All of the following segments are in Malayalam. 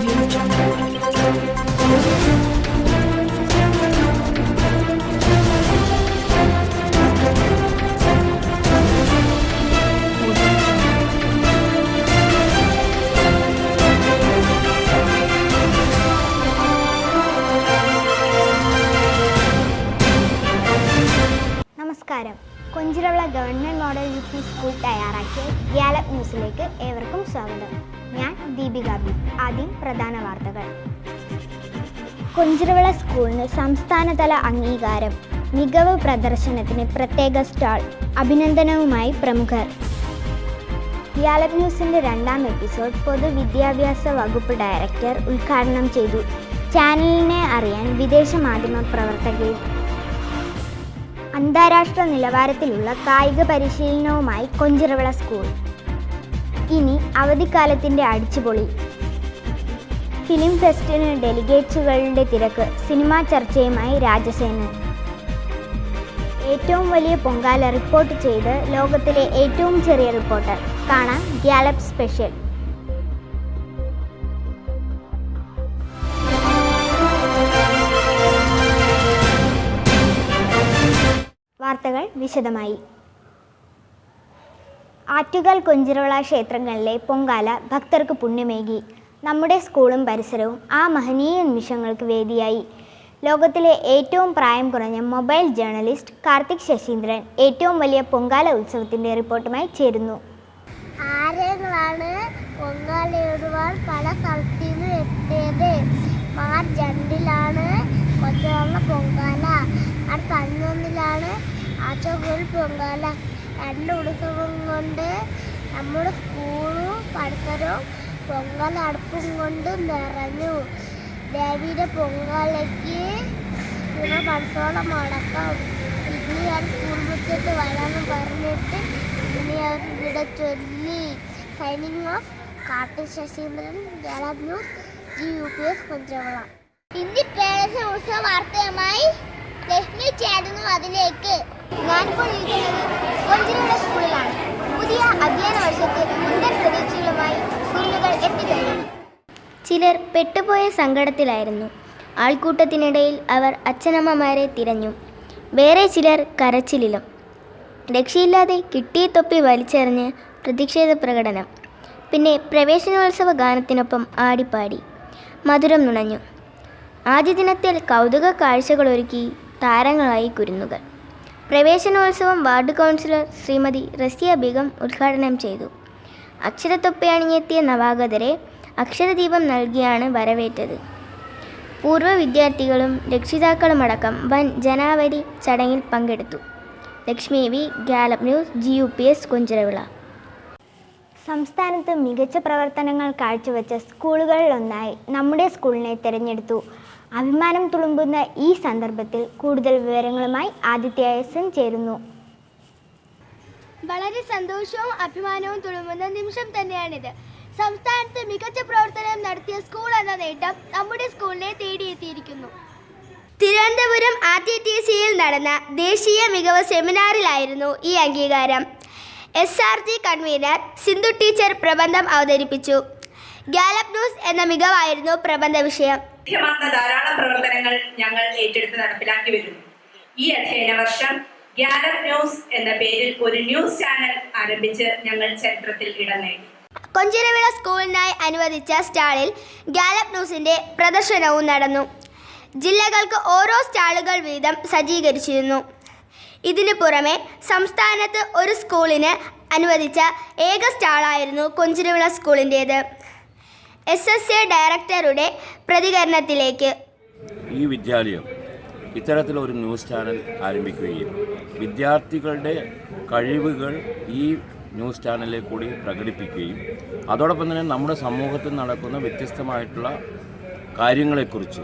നമസ്കാരം. Konchiravila government model U P school തയ്യാറാക്കിയ ഗ്യാലപ്പ് ന്യൂസിലേക്ക് ഏവർക്കും സ്വാഗതം. ഞാൻ ദീപിക ബി. ആദ്യം പ്രധാന വാർത്തകൾ. കൊഞ്ചിറവിള സ്കൂളിന് സംസ്ഥാനതല അംഗീകാരം, മികവ് പ്രദർശനത്തിന് പ്രത്യേക സ്റ്റാൾ, അഭിനന്ദനവുമായി പ്രമുഖർ. ഗ്യാലപ്പ് ന്യൂസിൻ്റെ 2ാം എപ്പിസോഡ് പൊതുവിദ്യാഭ്യാസ വകുപ്പ് ഡയറക്ടർ ഉദ്ഘാടനം ചെയ്തു. ചാനലിനെ അറിയാൻ വിദേശ മാധ്യമ പ്രവർത്തകയും അന്താരാഷ്ട്ര നിലവാരത്തിലുള്ള കായിക പരിശീലനവുമായി കൊഞ്ചിറവിള സ്കൂൾ. ഇനി അവധിക്കാലത്തിൻ്റെ അടിച്ചുപൊളി. ഫിലിം ഫെസ്റ്റിന് ഡെലിഗേറ്റ്സുകളുടെ തിരക്ക്, സിനിമാ ചർച്ചയുമായി രാജസേനൻ. ഏറ്റവും വലിയ പൊങ്കാല റിപ്പോർട്ട് ചെയ്ത് ലോകത്തിലെ ഏറ്റവും ചെറിയ റിപ്പോർട്ടർ. കാണാം ഗ്യാലപ്പ് സ്പെഷ്യൽ. വാർത്തകൾ വിശദമായി. ആറ്റുകാൽ കൊഞ്ചിറവിള ക്ഷേത്രങ്ങളിലെ പൊങ്കാല ഭക്തർക്ക് പുണ്യമേകി. നമ്മുടെ സ്കൂളും പരിസരവും ആ മഹനീയ നിമിഷങ്ങൾക്ക് വേദിയായി. ലോകത്തിലെ ഏറ്റവും പ്രായം കുറഞ്ഞ മൊബൈൽ ജേർണലിസ്റ്റ് കാർത്തിക് ശശീന്ദ്രൻ ഏറ്റവും വലിയ പൊങ്കാല ഉത്സവത്തിൻ്റെ റിപ്പോർട്ടുമായി ചേരുന്നു. ആരെയാണ് പൊങ്കാലയിടുവാൻ പല സ്ഥലത്തു നിന്ന് എത്തിയത്? മാർച്ച് 2-ാണ് കൊഞ്ചിറവിള പൊങ്കാല, അടുത്ത 11-ാണ് ആറ്റുകാൽ പൊങ്കാല. 2 ഉത്സവം കൊണ്ട് നമ്മുടെ സ്കൂളും പരിസരവും പൊങ്കാല അടുപ്പും കൊണ്ട് നിറഞ്ഞു. ദേവിയുടെ പൊങ്കാലയ്ക്ക് നിങ്ങൾ പരിസോളം അടക്കം. ഇനി ആ സ്കൂൾ മുറ്റത്ത് വരാമെന്ന് പറഞ്ഞിട്ട് ഇനി അവർ ഇവിടെ ചൊല്ലി. Signing off Karthik Sasheendran, Gallop news, GUPS Konchiravila. Independence ഉത്സവ വാർത്തയുമായി ലക്ഷ്മി ചേരുന്നു അതിലേക്ക്. ഞാനിപ്പോൾ ഇരിക്കുന്നത് കൊഞ്ചിറവിള സ്കൂളിലാണ്. പുതിയ അധ്യയന വർഷത്തിൽ മുൻതൻ പ്രതീക്ഷകളുമായി കുരുന്നുകൾ എത്തിക്കഴിഞ്ഞു. ചിലർ പെട്ടുപോയ സങ്കടത്തിലായിരുന്നു. ആൾക്കൂട്ടത്തിനിടയിൽ അവർ അച്ഛനമ്മമാരെ തിരഞ്ഞു. വേറെ ചിലർ കരച്ചിലിലും. രക്ഷയില്ലാതെ കിട്ടിയ തൊപ്പി വലിച്ചെറിഞ്ഞ് പ്രതിഷേധ പ്രകടനം. പിന്നെ പ്രവേശനോത്സവ ഗാനത്തിനൊപ്പം ആടിപ്പാടി മധുരം നുണഞ്ഞു. ആദ്യ ദിനത്തിൽ കൗതുക കാഴ്ചകളൊരുക്കി താരങ്ങളായി കുരുന്നുകൾ. പ്രവേശനോത്സവം വാർഡ് കൗൺസിലർ ശ്രീമതി റസിയ ബീഗം ഉദ്ഘാടനം ചെയ്തു. അക്ഷരത്തൊപ്പി അണിഞ്ഞെത്തിയ നവാഗതരെ അക്ഷരദീപം നൽകിയാണ് വരവേറ്റത്. പൂർവ്വ വിദ്യാർത്ഥികളും രക്ഷിതാക്കളുമടക്കം വൻ ജനാവലി ചടങ്ങിൽ പങ്കെടുത്തു. Lakshmi V, Gallop news, GUPS Konchiravila. സംസ്ഥാനത്ത് മികച്ച പ്രവർത്തനങ്ങൾ കാഴ്ചവെച്ച സ്കൂളുകളിലൊന്നായി നമ്മുടെ സ്കൂളിനെ തിരഞ്ഞെടുത്തു. അഭിമാനം തുളുമ്പുന്ന ഈ സന്ദർഭത്തിൽ കൂടുതൽ വിവരങ്ങളുമായി ആദിത്യ SN ചേരുന്നു. വളരെ സന്തോഷവും അഭിമാനവും തുളുമ്പുന്ന നിമിഷം തന്നെയാണിത്. സംസ്ഥാനത്ത് മികച്ച പ്രവർത്തനം നടത്തിയ സ്കൂൾ എന്ന നേട്ടം നമ്മുടെ സ്കൂളിനെ തേടിയെത്തിയിരിക്കുന്നു. തിരുവനന്തപുരം RTTCയിൽ നടന്ന ദേശീയ മികവ് സെമിനാറിലായിരുന്നു ഈ അംഗീകാരം. SRG കൺവീനർ സിന്ധു ടീച്ചർ പ്രബന്ധം അവതരിപ്പിച്ചു. ഗ്യാലപ്പ് ന്യൂസ് എന്ന മികവായിരുന്നു പ്രബന്ധ വിഷയം. ധാരാളം പ്രവർത്തനങ്ങൾ ഞങ്ങൾ ഏറ്റെടുത്ത് നടപ്പിലാക്കി വരുന്നു. ഈ അധ്യയന വർഷം ഗ്യാലപ്പ് ന്യൂസ് എന്ന പേരിൽ ഒരു ന്യൂസ് ചാനൽ ആരംഭിച്ച് ഞങ്ങൾ ചരിത്രത്തിൽ ഇടം നേടി. കൊഞ്ചിറവിള സ്കൂളിനായി അനുവദിച്ച സ്റ്റാളിൽ ഗ്യാലപ്പ് ന്യൂസിന്റെ പ്രദർശനവും നടന്നു. ജില്ലകൾക്ക് ഓരോ സ്റ്റാളുകൾ വീതം സജ്ജീകരിച്ചിരുന്നു. ഇതിനു പുറമെ സംസ്ഥാനത്ത് ഒരു സ്കൂളിന് അനുവദിച്ച ഏക സ്റ്റാളായിരുന്നു കൊഞ്ചിറവിള സ്കൂളിൻ്റേത്. SSA ഡയറക്ടറുടെ പ്രതികരണത്തിലേക്ക്. ഈ വിദ്യാലയം ഇത്തരത്തിലൊരു ന്യൂസ് ചാനൽ ആരംഭിക്കുകയും വിദ്യാർത്ഥികളുടെ കഴിവുകൾ ഈ ന്യൂസ് ചാനലിൽ കൂടി പ്രകടിപ്പിക്കുകയും അതോടൊപ്പം തന്നെ നമ്മുടെ സമൂഹത്തിൽ നടക്കുന്ന വ്യത്യസ്തമായിട്ടുള്ള കാര്യങ്ങളെക്കുറിച്ച്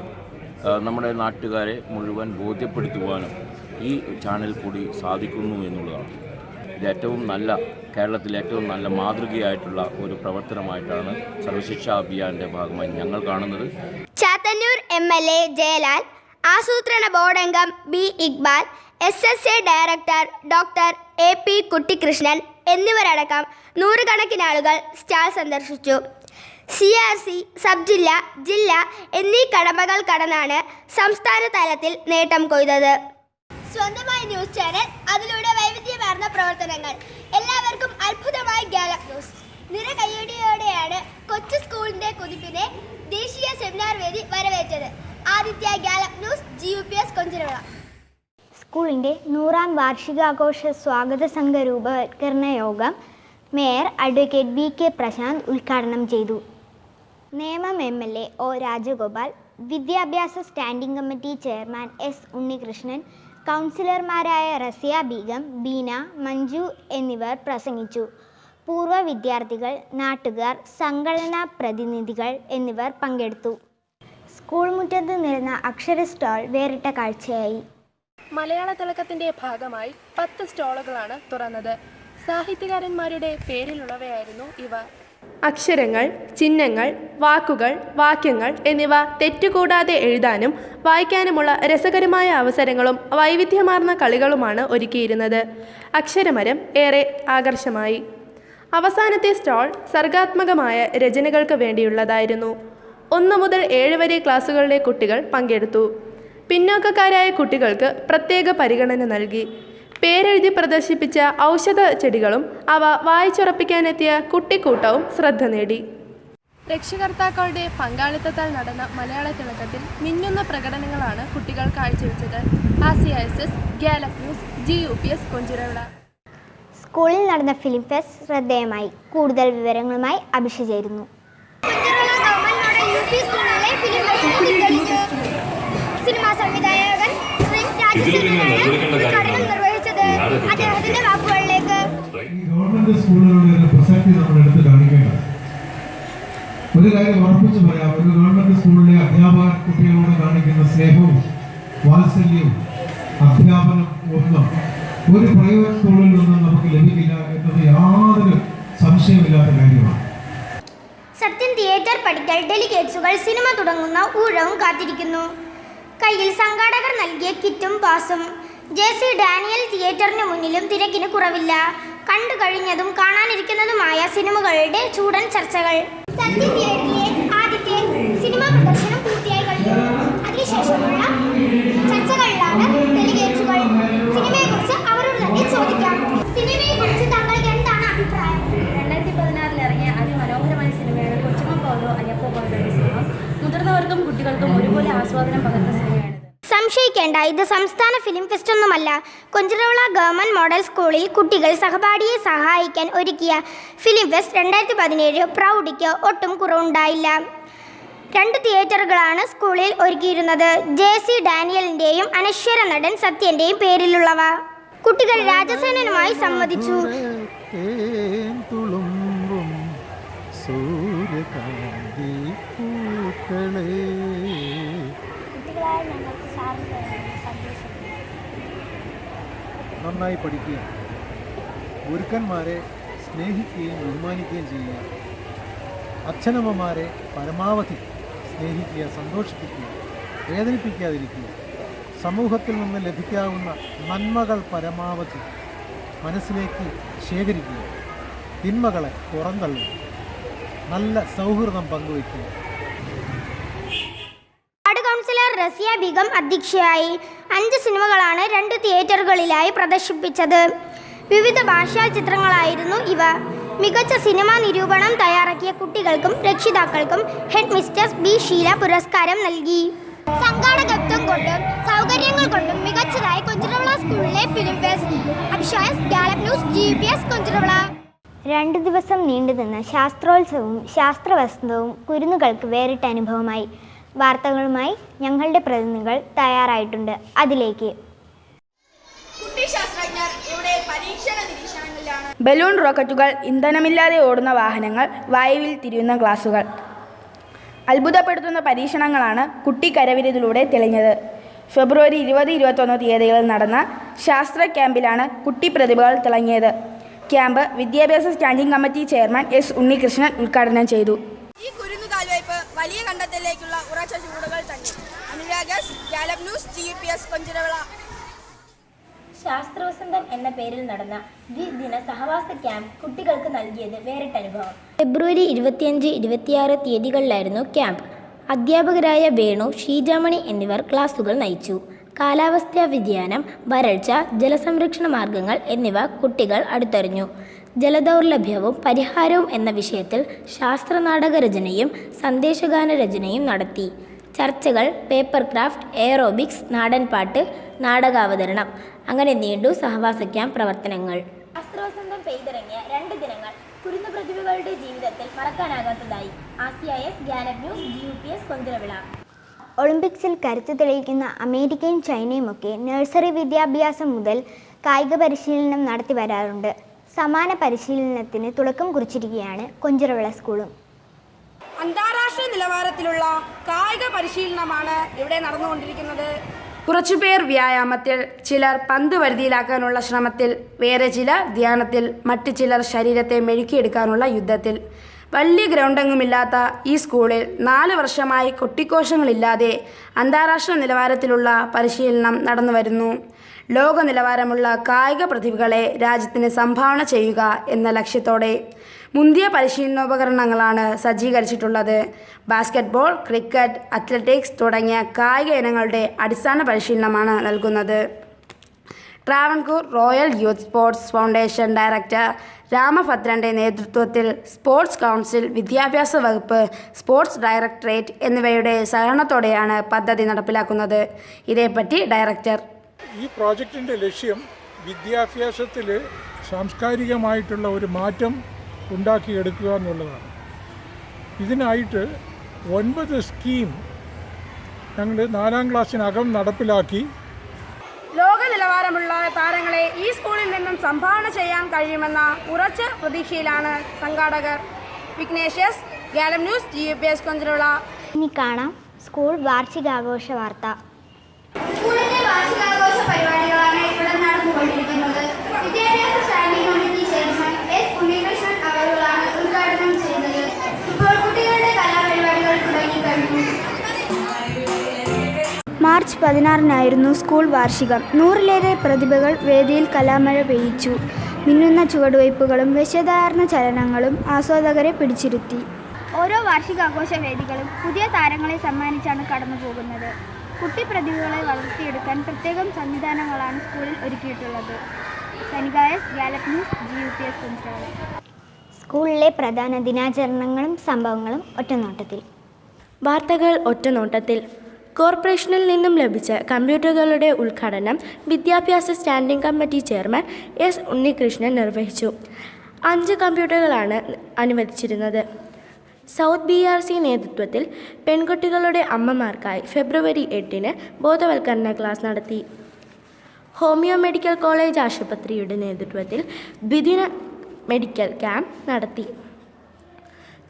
നമ്മുടെ നാട്ടുകാരെ മുഴുവൻ ബോധ്യപ്പെടുത്തുവാനും ഈ ചാനൽ കൂടി സാധിക്കുന്നു എന്നുള്ളതാണ്. ഇത് ഏറ്റവും നല്ല, കേരളത്തിലെ ഏറ്റവും നല്ല മാതൃകയായിട്ടുള്ള ഒരു പ്രവർത്തനമായിട്ടാണ് സർവശിക്ഷാ അഭിയാന്റെ ഭാഗമായി ഞങ്ങൾ കാണുന്നത്. ചാത്തന്നൂർ MLA ജയലാൽ, ആസൂത്രണ ബോർഡ് അംഗം B. Iqbal, SSA director doctor AP Kuttikrishnan എന്നിവരടക്കം നൂറുകണക്കിന് ആളുകൾ സ്റ്റാൾ സന്ദർശിച്ചു. CRC, സബ് ജില്ല, ജില്ല എന്നീ കടമ്പകൾ കടന്നാണ് സംസ്ഥാന തലത്തിൽ നേട്ടം കൊയ്തത്. സ്വന്തമായ ന്യൂസ് ചാനൽ, അതിലൂടെ വൈവിധ്യമാർന്ന പ്രവർത്തനങ്ങൾ, എല്ലാവർക്കും അത്ഭുതമായി ഗാലപ്പ് ന്യൂസ്. നിറകയ്യടിയോടെയാണ് കൊച്ചു സ്കൂളിന്റെ കുതിപ്പിനെ ദേശീയ സെമിനാർ വേദി വരവേറ്റത്. Aditya Gallup news, GUPS കൊഞ്ചിരവിള. സ്കൂളിൻ്റെ 100ാം വാർഷികാഘോഷ സ്വാഗത സംഘ രൂപവത്കരണ യോഗം മേയർ അഡ്വക്കേറ്റ് VK പ്രശാന്ത് ഉദ്ഘാടനം ചെയ്തു. നേമം MLA O രാജഗോപാൽ, വിദ്യാഭ്യാസ standing committee chairman S Unnikrishnan, കൗൺസിലർമാരായ റസിയ ബീഗം, ബീന, മഞ്ജു എന്നിവർ പ്രസംഗിച്ചു. പൂർവ്വ വിദ്യാർത്ഥികൾ, നാട്ടുകാർ, സംഘടനാ പ്രതിനിധികൾ എന്നിവർ പങ്കെടുത്തു. സ്കൂൾ മുറ്റത്ത് നിറഞ്ഞ അക്ഷര സ്റ്റാൾ വേറിട്ട കാഴ്ചയായി. മലയാള തിളക്കത്തിന്റെ ഭാഗമായി 10 സ്റ്റാളുകളാണ് തുറന്നത്. സാഹിത്യകാരന്മാരുടെ പേരിലുള്ളവയായിരുന്നു ഇവ. അക്ഷരങ്ങൾ, ചിഹ്നങ്ങൾ, വാക്കുകൾ, വാക്യങ്ങൾ എന്നിവ തെറ്റുകൂടാതെ എഴുതാനും വായിക്കാനുമുള്ള രസകരമായ അവസരങ്ങളും വൈവിധ്യമാർന്ന കളികളുമാണ് ഒരുക്കിയിരുന്നത്. അക്ഷരമരം ഏറെ ആകർഷമായി. അവസാനത്തെ സ്റ്റാൾ സർഗാത്മകമായ രചനകൾക്ക് വേണ്ടിയുള്ളതായിരുന്നു. 1 മുതൽ 7 വരെ ക്ലാസ്സുകളിലെ കുട്ടികൾ പങ്കെടുത്തു. പിന്നോക്കക്കാരായ കുട്ടികൾക്ക് പ്രത്യേക പരിഗണന നൽകി. പേരെഴുതി പ്രദർശിപ്പിച്ച ഔഷധ ചെടികളും അവ വായിച്ചുറപ്പിക്കാനെത്തിയ കുട്ടിക്കൂട്ടവും ശ്രദ്ധ നേടി. രക്ഷകർത്താക്കളുടെ പങ്കാളിത്തത്താൽ നടന്ന മലയാള തിളക്കത്തിൽ മിന്നുന്ന പ്രകടനങ്ങളാണ് കുട്ടികൾ കാഴ്ചവെച്ചത്. ASIA-SS, Gallup news, GUPS കൊഞ്ചിരവിള. സ്കൂളിൽ നടന്ന ഫിലിം ഫെസ്റ്റ് ശ്രദ്ധേയമായി. കൂടുതൽ വിവരങ്ങളുമായി അഭിഷ ചേരുന്നു. സിനിമാ സംവിധായകൻ ശ്രീ രാജശേഖരനാണ് ഉദ്ഘാടനം നിർവഹിച്ചത്. അദ്ദേഹത്തിന്റെ വാക്കുകളിലേക്ക്. ഗവൺമെന്റ് സ്കൂളുകളുടെ പ്രസക്തി നമ്മൾ എടുത്ത് കാണിക്കേണ്ടത്. ഒരു കാര്യം ഉറപ്പിച്ച് പറയാം, ഒരു ഗവൺമെന്റ് സ്കൂളിലെ അധ്യാപകർ കുട്ടികളോട് കാണിക്കുന്ന സ്നേഹവും വാത്സല്യവും അധ്യാപനം ഒന്നും ഒരു പ്രൈവറ്റ് സ്കൂളിൽ നിന്നും നമുക്ക് ലഭിക്കില്ല എന്നത് യാതൊരു സംശയമില്ലാത്ത കാര്യമാണ്. സത്യൻ തിയേറ്റർ പഠിക്കൽ ഡെലിഗേറ്റ്സുകൾ സിനിമ തുടങ്ങുന്ന ഊഴവും കാത്തിരിക്കുന്നു. കയ്യിൽ സംഘാടകർ നൽകിയ കിറ്റും പാസും. JC ഡാനിയൽ തിയേറ്ററിന് മുന്നിലും തിരക്കിന് കുറവില്ല. കണ്ടു കഴിഞ്ഞതും കാണാനിരിക്കുന്നതുമായ സിനിമകളുടെ ചൂടൻ ചർച്ചകൾ. സത്യൻ തിയേറ്ററിലെ ആദ്യത്തെ സിനിമാ പ്രദർശനം പൂർത്തിയായി കഴിഞ്ഞു. അതിനുശേഷമുള്ള ചർച്ചകളിലാണ് ഡെലിഗേറ്റ്സുകൾ. സിനിമയെക്കുറിച്ച് അവരോട് തന്നെ ചോദിക്കാം. സിനിമയെക്കുറിച്ച് താങ്കൾക്ക് എന്താണ് അഭിപ്രായം? 2016 ഇറങ്ങിയ അതിമനോഹരമായ സിനിമയാണ് കൊച്ചുമ്മ പോലോ അയ്യപ്പോ പോലോ എന്ന സിനിമ. മുതിർന്നവർക്കും കുട്ടികൾക്കും ഒരുപോലെ ആസ്വാദനം പകർന്ന സിനിമയാണിത്. സംശയിക്കേണ്ട, ഇത് സംസ്ഥാന ഫിലിം ഫെസ്റ്റ് ഒന്നുമല്ല. കൊഞ്ചിരവിള ഗവൺമെന്റ് മോഡൽ സ്കൂളിൽ കുട്ടികൾ സഹപാഠിയെ സഹായിക്കാൻ ഒരുക്കിയ ഫിലിം ഫെസ്റ്റ് 2017 പ്രൗഢിക്ക് ഒട്ടും കുറവുണ്ടായില്ല. 2 തിയേറ്ററുകളാണ് സ്കൂളിൽ ഒരുക്കിയിരുന്നത്. JC ഡാനിയലിന്റെയും അനശ്വര നടൻ സത്യന്റെയും പേരിലുള്ളവ. കുട്ടികൾ രാജസേനനുമായി സംവദിച്ചു. നന്നായി പഠിക്കുകയും ഗുരുക്കന്മാരെ സ്നേഹിക്കുകയും ബഹുമാനിക്കുകയും ചെയ്യുക, അച്ഛനമ്മമാരെ പരമാവധി സ്നേഹിക്കുക, സന്തോഷിപ്പിക്കുക, വേദനിപ്പിക്കാതിരിക്കുക, സമൂഹത്തിൽ നിന്ന് ലഭിക്കാവുന്ന നന്മകൾ പരമാവധി മനസ്സിലേക്ക് ശേഖരിക്കുക, തിന്മകളെ പുറന്തള്ളുക, നല്ല സൗഹൃദം പങ്കുവയ്ക്കുക. വാർഡ് കൗൺസിലർ റസിയ ബീഗം അധ്യക്ഷയായി. 5 സിനിമകളാണ് 2 തിയേറ്ററുകളിലായി പ്രദർശിപ്പിച്ചത്. വിവിധ ഭാഷാ ചിത്രങ്ങളായിരുന്നു ഇവ. മികച്ച സിനിമാ നിരൂപണം തയ്യാറാക്കിയ കുട്ടികൾക്കും രക്ഷിതാക്കൾക്കും ഹെഡ് മിസ്റ്റേഴ്സ് B ഷീല പുരസ്കാരം നൽകി. സംഘാടകത്വം കൊണ്ടും സൗകര്യങ്ങൾ കൊണ്ടും മികച്ചതായി കൊഞ്ചിരവിള സ്കൂളിലെ film fest. Abhishas, Gallup news, GUPS Konchiravila. 2 ദിവസം നീണ്ടുനിന്ന ശാസ്ത്രോത്സവവും ശാസ്ത്രവസ്തുവും കുരുന്നുകൾക്ക് വേറിട്ട അനുഭവമായി. വാർത്തകളുമായി ഞങ്ങളുടെ പ്രതിനിധികൾ തയ്യാറായിട്ടുണ്ട്. അതിലേക്ക്. ബലൂൺ റോക്കറ്റുകൾ, ഇന്ധനമില്ലാതെ ഓടുന്ന വാഹനങ്ങൾ, വായുവിൽ തിരിയുന്ന ഗ്ലാസുകൾ. അത്ഭുതപ്പെടുത്തുന്ന പരീക്ഷണങ്ങളാണ് കുട്ടി കരവിരുതിലൂടെ തെളിഞ്ഞത്. ഫെബ്രുവരി 20-21 തീയതികളിൽ നടന്ന ശാസ്ത്ര ക്യാമ്പിലാണ് കുട്ടി പ്രതിഭകൾ തിളങ്ങിയത്. ക്യാമ്പ് വിദ്യാഭ്യാസ standing committee chairman S Unnikrishnan ഉദ്ഘാടനം ചെയ്തു. ഈ കുരുന്നുകാൽവയ്പ് വലിയ കണ്ടെത്തലിലേക്കുള്ള ഉറച്ച ചുവടുകൾ തന്നെ. Anurag, Gallup news, GUPS കൊഞ്ചിരവിള. ശാസ്ത്രവസന്തം എന്ന പേരിൽ നടന്ന ദ്വിദിന സഹവാസ ക്യാമ്പ് കുട്ടികൾക്ക് നൽകിയത് വേറിട്ട അനുഭവം. ഫെബ്രുവരി 25-26 തീയതികളിലായിരുന്നു ക്യാമ്പ്. അധ്യാപകരായ വേണു, ഷീജാമണി എന്നിവർ ക്ലാസുകൾ നയിച്ചു. കാലാവസ്ഥാ വ്യതിയാനം, വരൾച്ച, ജലസംരക്ഷണ മാർഗങ്ങൾ എന്നിവ കുട്ടികൾ അടുത്തറിഞ്ഞു. ജലദൗർലഭ്യവും പരിഹാരവും എന്ന വിഷയത്തിൽ ശാസ്ത്രനാടക രചനയും സന്ദേശഗാന രചനയും നടത്തി. ചർച്ചകൾ, പേപ്പർ ക്രാഫ്റ്റ്, എയറോബിക്സ്, നാടൻപാട്ട്, നാടകാവതരണം, അങ്ങനെ നീണ്ടു സഹവാസ ക്യാമ്പ് പ്രവർത്തനങ്ങൾ. ശാസ്ത്രവസന്തം പെയ്തിറങ്ങിയ 2 ദിനങ്ങൾ കുരുന്നു പ്രതിഭകളുടെ ജീവിതത്തിൽ മറക്കാനാകാത്തതായി. ASIA Gallup news, GUPS Konchiravila. ഒളിമ്പിക്സിൽ കരുത്തു തെളിയിക്കുന്ന അമേരിക്കയും ചൈനയുമൊക്കെ നഴ്സറി വിദ്യാഭ്യാസം മുതൽ കായിക പരിശീലനം നടത്തി വരാറുണ്ട്. സമാന പരിശീലനത്തിന് തുടക്കം കുറിച്ചിരിക്കുകയാണ് കൊഞ്ചിറവിള സ്കൂളും. അന്താരാഷ്ട്ര നിലവാരത്തിലുള്ള കായിക പരിശീലനമാണ് ഇവിടെ നടന്നുകൊണ്ടിരിക്കുന്നത്. കുറച്ചുപേർ വ്യായാമത്തിൽ, ചിലർ പന്ത് വരുതിയിലാക്കാനുള്ള ശ്രമത്തിൽ, വേറെ ചിലർ ധ്യാനത്തിൽ, മറ്റു ചിലർ ശരീരത്തെ മെഴുക്കിയെടുക്കാനുള്ള യുദ്ധത്തിൽ. വലിയ ഗ്രൗണ്ടെങ്ങുമില്ലാത്ത ഈ സ്കൂളിൽ 4 വർഷമായി കൊട്ടിക്കോശങ്ങളില്ലാതെ അന്താരാഷ്ട്ര നിലവാരത്തിലുള്ള പരിശീലനം നടന്നു വരുന്നു. ലോക നിലവാരമുള്ള കായിക പ്രതിഭകളെ രാജ്യത്തിന് സംഭാവന ചെയ്യുക എന്ന ലക്ഷ്യത്തോടെ മുന്തിയ പരിശീലനോപകരണങ്ങളാണ് സജ്ജീകരിച്ചിട്ടുള്ളത്. ബാസ്കറ്റ്ബോൾ, ക്രിക്കറ്റ്, അത്ലറ്റിക്സ് തുടങ്ങിയ കായിക ഇനങ്ങളുടെ അടിസ്ഥാന പരിശീലനമാണ് നൽകുന്നത്. Travancore royal youth sports foundation director രാമഭദ്രൻ്റെ നേതൃത്വത്തിൽ സ്പോർട്സ് കൗൺസിൽ, വിദ്യാഭ്യാസ വകുപ്പ്, സ്പോർട്സ് ഡയറക്ടറേറ്റ് എന്നിവയുടെ സഹകരണത്തോടെയാണ് പദ്ധതി നടപ്പിലാക്കുന്നത്. ഇതേപ്പറ്റി ഡയറക്ടർ: ഈ പ്രോജക്റ്റിൻ്റെ ലക്ഷ്യം വിദ്യാഭ്യാസത്തിൽ സാംസ്കാരികമായിട്ടുള്ള ഒരു മാറ്റം ഉണ്ടാക്കിയെടുക്കുക എന്നുള്ളതാണ്. ഇതിനായിട്ട് 9 സ്കീം ഞങ്ങൾ 4ാം ക്ലാസ്സിനകം നടപ്പിലാക്കി. ലോക നിലവാരമുള്ള താരങ്ങളെ ഈ സ്കൂളിൽ നിന്നും സംഭാവന ചെയ്യാൻ കഴിയുമെന്ന ഉറച്ച പ്രതീക്ഷയിലാണ് സംഘാടകർ. വിഘ്നേഷ്യസ്, ഗാലപ് ന്യൂസ്, GUPS കൊഞ്ചിറവിള. ഇനി കാണാം സ്കൂൾ വാർഷികാഘോഷ വാർത്ത. സ്കൂളിന്റെ വാർഷികാഘോഷ പരിപാടികളാണ് ഇവിടെ നടന്നുകൊണ്ടിരിക്കുന്നത്. വിദ്യാഭ്യാസ standing committee chairman S. Unnikrishnan അവരുകളാണ് ഉദ്ഘാടനം ചെയ്തത്. ഇപ്പോൾ കുട്ടികളുടെ കലാപരിപാടികൾ തുടങ്ങിക്കഴിഞ്ഞു. മാർച്ച് 16-നായിരുന്നു സ്കൂൾ വാർഷികം. 100-ലേറെ പ്രതിഭകൾ വേദിയിൽ കലാമഴ പെയ്യിച്ചു. മിന്നുന്ന ചുവടുവയ്പ്പുകളും വശ്യതാർന്ന ചലനങ്ങളും ആസ്വാദകരെ പിടിച്ചിരുത്തി. ഓരോ വാർഷികാഘോഷ വേദികളും പുതിയ താരങ്ങളെ സമ്മാനിച്ചാണ് കടന്നുപോകുന്നത്. കുട്ടി പ്രതിഭകളെ വളർത്തിയെടുക്കാൻ പ്രത്യേകം സംവിധാനങ്ങളാണ് സ്കൂളിൽ ഒരുക്കിയിട്ടുള്ളത്. സനികായസ്, ഗാലപ് ന്യൂസ്, GUPS കൊഞ്ചിറവിള. സ്കൂളിലെ പ്രധാന ദിനാചരണങ്ങളും സംഭവങ്ങളും ഒറ്റനോട്ടത്തിൽ. വാർത്തകൾ ഒറ്റനോട്ടത്തിൽ. കോർപ്പറേഷനിൽ നിന്നും ലഭിച്ച കമ്പ്യൂട്ടറുകളുടെ ഉദ്ഘാടനം വിദ്യാഭ്യാസ standing committee chairman S. Unnikrishnan നിർവഹിച്ചു. 5 കമ്പ്യൂട്ടറുകളാണ് അനുവദിച്ചിരുന്നത്. സൗത്ത് BRC നേതൃത്വത്തിൽ പെൺകുട്ടികളുടെ അമ്മമാർക്കായി ഫെബ്രുവരി 8-ന് ബോധവൽക്കരണ ക്ലാസ് നടത്തി. ഹോമിയോ മെഡിക്കൽ കോളേജ് ആശുപത്രിയുടെ നേതൃത്വത്തിൽ ദ്വിദിന മെഡിക്കൽ ക്യാമ്പ് നടത്തി.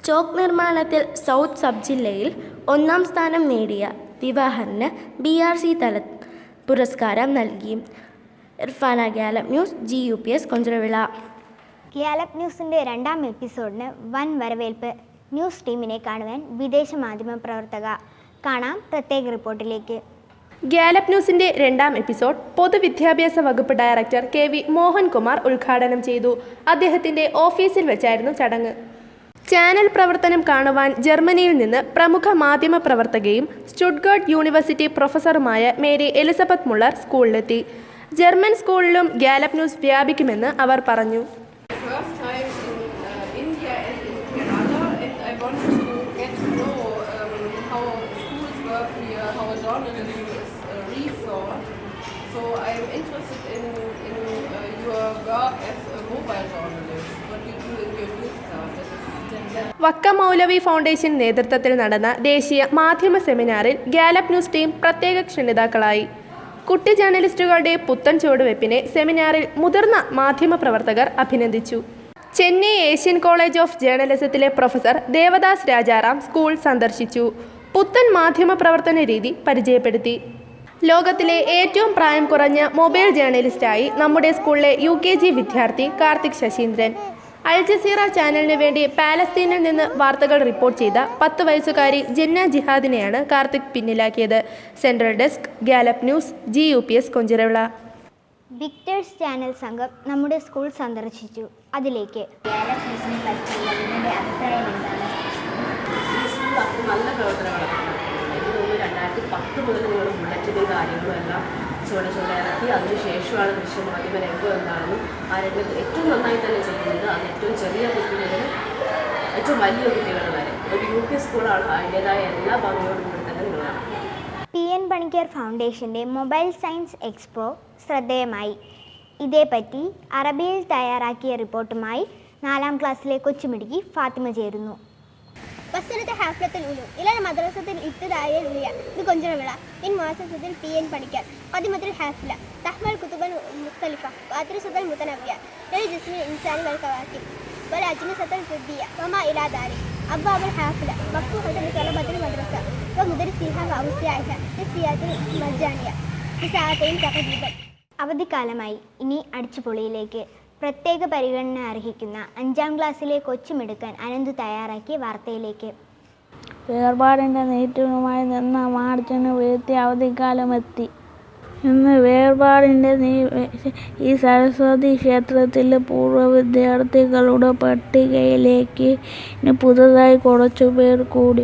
ചോക്ക് നിർമ്മാണത്തിൽ സൗത്ത് സബ് ജില്ലയിൽ 1ാം സ്ഥാനം നേടിയ ദിവാഹറിന് BRC തല പുരസ്കാരം നൽകി. Irfana, Gallup news, GUPS Konchiravila. Gallup ന്യൂസിൻ്റെ 2ാം എപ്പിസോഡിന് വൻ വരവേൽപ്പ്. ന്യൂസ് ടീമിനെ കാണുവാൻ വിദേശ മാധ്യമ പ്രവർത്തക. കാണാം പ്രത്യേക റിപ്പോർട്ടിലേക്ക്. ഗാലപ് ന്യൂസിൻ്റെ 2ാം എപ്പിസോഡ് പൊതുവിദ്യാഭ്യാസ വകുപ്പ് ഡയറക്ടർ KV മോഹൻകുമാർ ഉദ്ഘാടനം ചെയ്തു. അദ്ദേഹത്തിൻ്റെ ഓഫീസിൽ വെച്ചായിരുന്നു ചടങ്ങ്. ചാനൽ പ്രവർത്തനം കാണുവാൻ ജർമ്മനിയിൽ നിന്ന് പ്രമുഖ മാധ്യമ പ്രവർത്തകയും സ്റ്റുട്ട്ഗർട്ട് യൂണിവേഴ്സിറ്റി പ്രൊഫസറുമായ മേരി എലിസബത്ത് മുള്ളർ സ്കൂളിലെത്തി. ജർമ്മൻ സ്കൂളിലും ഗാലപ് ന്യൂസ് വ്യാപിക്കുമെന്ന് അവർ പറഞ്ഞു. വക്ക മൗലവി ഫൗണ്ടേഷൻ നേതൃത്വത്തിൽ നടന്ന ദേശീയ മാധ്യമ സെമിനാറിൽ ഗാലപ് ന്യൂസ് ടീം പ്രത്യേക ക്ഷണിതാക്കളായി. കുട്ടി ജേർണലിസ്റ്റുകളുടെ പുത്തൻ ചുവടുവയ്പ്പിനെ സെമിനാറിൽ മുതിർന്ന മാധ്യമ പ്രവർത്തകർ അഭിനന്ദിച്ചു. ചെന്നൈ ഏഷ്യൻ കോളേജ് ഓഫ് ജേർണലിസത്തിലെ പ്രൊഫസർ ദേവദാസ് രാജാറാം സ്കൂൾ സന്ദർശിച്ചു. പുത്തൻ മാധ്യമ പ്രവർത്തന രീതി പരിചയപ്പെടുത്തി. ലോകത്തിലെ ഏറ്റവും പ്രായം കുറഞ്ഞ മൊബൈൽ ജേർണലിസ്റ്റായി നമ്മുടെ സ്കൂളിലെ UKG വിദ്യാർത്ഥി കാർത്തിക് ശശീന്ദ്രൻ. അൽ ജസീറ ചാനലിന് വേണ്ടി പാലസ്തീനിൽ നിന്ന് വാർത്തകൾ റിപ്പോർട്ട് ചെയ്ത 10 വയസ്സുകാരി ജന്ന ജിഹാദിനെയാണ് കാർത്തിക് പിന്നിലാക്കിയത്. Central desk, Gallup news, GUPS Konchiravila. Victers channel സംഘം നമ്മുടെ സ്കൂൾ സന്ദർശിച്ചു. അതിലേക്ക് നല്ല പ്രവർത്തനങ്ങളാണ്. എനിക്ക് തോന്നുന്നു 2010 മുതൽ നിങ്ങൾ ബുള്ളറ്റിൻ്റെ കാര്യങ്ങളും എല്ലാം ചുവടെ ഇറക്കി. അതിനുശേഷമാണ് ദൃശ്യമാധ്യമ രംഗം എന്താണെന്നും ആ രംഗത്ത് ഏറ്റവും നന്നായി തന്നെ ചെയ്യുന്നത്. അത് ഏറ്റവും ചെറിയ കുട്ടികൾ ഏറ്റവും വലിയ കുട്ടികൾ വരെ ഒരു UP സ്കൂളാണ്. അതിൻ്റേതായ എല്ലാ ഭംഗിയോടും കൂടി തന്നെ നിങ്ങളാണ്. PN പണിക്കർ ഫൗണ്ടേഷൻ്റെ മൊബൈൽ സയൻസ് എക്സ്പോ ശ്രദ്ധേയമായി. ഇതേപ്പറ്റി അറബിയിൽ തയ്യാറാക്കിയ റിപ്പോർട്ടുമായി 4ാം ക്ലാസ്സിലെ കൊച്ചുമിടുക്കി ഫാത്തിമ ചേരുന്നു. وصلت حافلة العلوم إلى المدرسة الابتدائية العليا بكنجرملة من مؤسسة PN بنكر. قدمت الحافلة تحمل كتبا مختلفة وأدرسة متنوعة للجسم الإنساني والكواكب والأجنسة الطبية وما إلى ذلك. أبواب الحافلة مفتوحة لطلبة المدرسة ومدرسيها وأوسيائها للسيادة المجانية بساعتين تقريبا. അവധിക്കാലമായി ഇനി അടിച്ചുപൊളിയിലേക്ക്. പ്രത്യേക പരിഗണന അർഹിക്കുന്ന 5ാം ക്ലാസ്സിലെ കൊച്ചുമിടുക്കൻ അനന്തു തയ്യാറാക്കിയ വാർത്തയിലേക്ക്. വേർപാടിൻ്റെ നീറ്റിനുമായി നിന്ന മാർച്ചിന് വീഴ്ത്തി അവധിക്കാലമെത്തി. ഇന്ന് വേർപാടിൻ്റെ ഈ സരസ്വതി ക്ഷേത്രത്തിലെ പൂർവ്വ വിദ്യാർത്ഥികളുടെ പട്ടികയിലേക്ക് ഇനി പുതുതായി കുറച്ചുപേർ കൂടി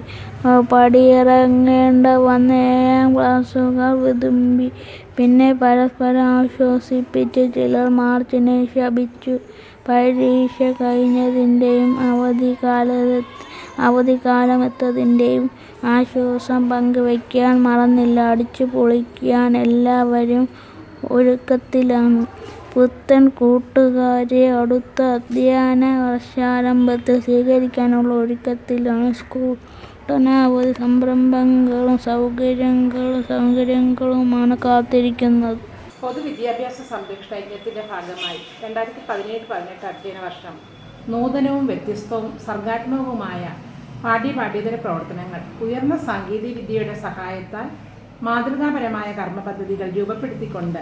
പടിയിറങ്ങേണ്ട വന്ന 7ാം ക്ലാസ്സുകാർ വിതുമ്പി. പിന്നെ പരസ്പരം ആശ്വസിപ്പിച്ച് ചിലർ മാർച്ചിനെ ശപിച്ചു. പരീക്ഷ കഴിഞ്ഞതിൻ്റെയും അവധിക്കാലമെത്തതിൻ്റെയും ആശ്വാസം പങ്കുവയ്ക്കാൻ മറന്നില്ല. അടിച്ചു പൊളിക്കാൻ എല്ലാവരും ഒരുക്കത്തിലാണ്. പുത്തൻ കൂട്ടുകാരെ അടുത്ത അധ്യയന വർഷാരംഭത്തിൽ സ്വീകരിക്കാനുള്ള ഒരുക്കത്തിലാണ് സ്കൂൾ. ഒട്ടനവധി സംരംഭങ്ങളും സൗകര്യങ്ങളുമാണ് കാത്തിരിക്കുന്നത്. പൊതുവിദ്യാഭ്യാസ സംരക്ഷണ യജ്ഞത്തിൻ്റെ ഭാഗമായി 2017-18 അധ്യയന വർഷം നൂതനവും വ്യത്യസ്തവും സർഗാത്മകവുമായ പാഠ്യേതര പ്രവർത്തനങ്ങൾ ഉയർന്ന സാങ്കേതികവിദ്യയുടെ സഹായത്താൽ മാതൃകാപരമായ കർമ്മ പദ്ധതികൾ രൂപപ്പെടുത്തിക്കൊണ്ട്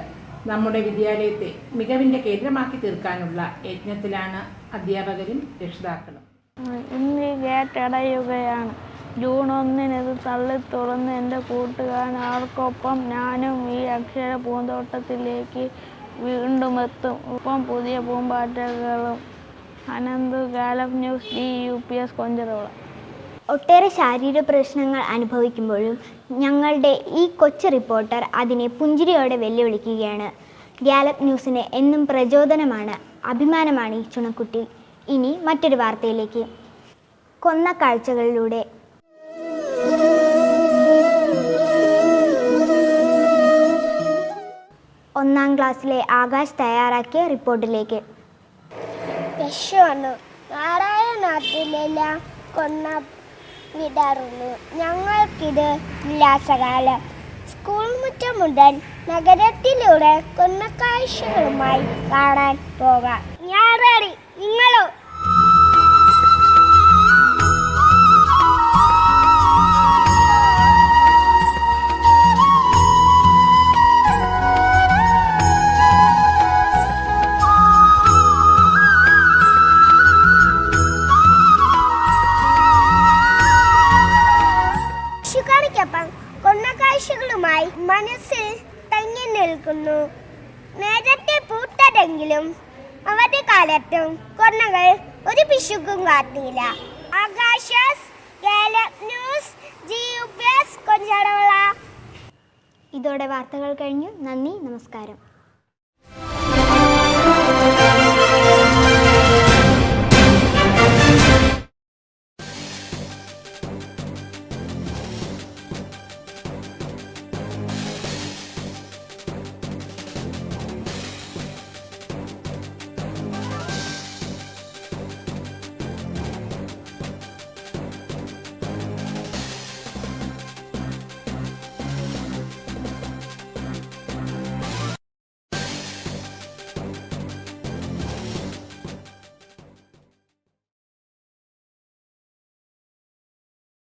നമ്മുടെ വിദ്യാലയത്തെ മികവിൻ്റെ കേന്ദ്രമാക്കി തീർക്കാനുള്ള യജ്ഞത്തിലാണ് അധ്യാപകരും രക്ഷിതാക്കളും. ഇന്ന് കേട്ടടയുകയാണ്. ജൂൺ 1 ഇത് തള്ളി തുറന്ന് എൻ്റെ കൂട്ടുകാരന്മാർക്കൊപ്പം ഞാനും ഈ അക്ഷര പൂന്തോട്ടത്തിലേക്ക് വീണ്ടും എത്തും. ഒപ്പം പുതിയ പൂമ്പാറ്റകളും. അനന്ത്, ഗാലപ്പ് ന്യൂസ്, DUPS കൊഞ്ചറോള. ഒട്ടേറെ ശാരീരിക പ്രശ്നങ്ങൾ അനുഭവിക്കുമ്പോഴും ഞങ്ങളുടെ ഈ കൊച്ചു റിപ്പോർട്ടർ അതിനെ പുഞ്ചിരിയോടെ വെല്ലുവിളിക്കുകയാണ്. ഗാലപ്പ് ന്യൂസിന് എന്നും പ്രചോദനമാണ്, അഭിമാനമാണ് ഈ ചുണക്കുട്ടി. ഇനി മറ്റൊരു വാർത്തയിലേക്ക്. കൊന്ന കാഴ്ചകളിലൂടെ. 1ാം ക്ലാസ്സിലെ ആകാശ് തയ്യാറാക്കിയ റിപ്പോർട്ടിലേക്ക്. വിഷു വന്നു. നാറായ നാട്ടിലെല്ലാം കൊന്ന വിടാറുന്നു. ഞങ്ങൾക്കിത് ഉല്ലാസകാലം. സ്കൂൾ മുറ്റം മുതൽ നഗരത്തിലൂടെ കൊന്നക്കാഴ്ചകളുമായി കാണാൻ പോകാം. ഞാൻ റെഡി, നിങ്ങളോ? കൊന്നക്കാഴ്ചകളുമായി മനസ്സിൽ തങ്ങി നിൽക്കുന്നു. നേരത്തെ പൂത്തതെങ്കിലും അവധിക്കാലത്തും കൊന്നകൾ ഒരു പിശുക്കും കാട്ടിയില്ല. ആകാശസ്, ഗാലപ്പ് ന്യൂസ്, DUPS കൊഞ്ചറോള. ഇതോടെ വാർത്തകൾ കഴിഞ്ഞു. നന്ദി, നമസ്കാരം.